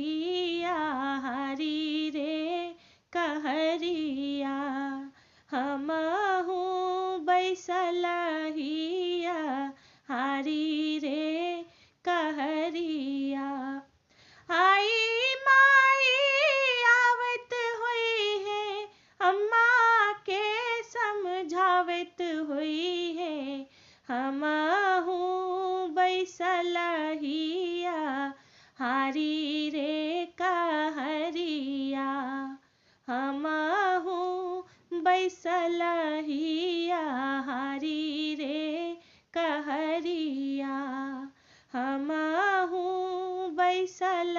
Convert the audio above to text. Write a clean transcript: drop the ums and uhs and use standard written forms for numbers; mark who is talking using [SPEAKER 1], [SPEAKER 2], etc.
[SPEAKER 1] हिया हरी रे कहरिया। हमहू बैसल हिया हरी रे कहरिया। आई माई आवत हुई है, अम्मा के समझावत हुई है। हमहू बैसल हिया हरी रे कहरिया। हमहू बैसल हिया हरी रे कहरिया। हमहू बैसल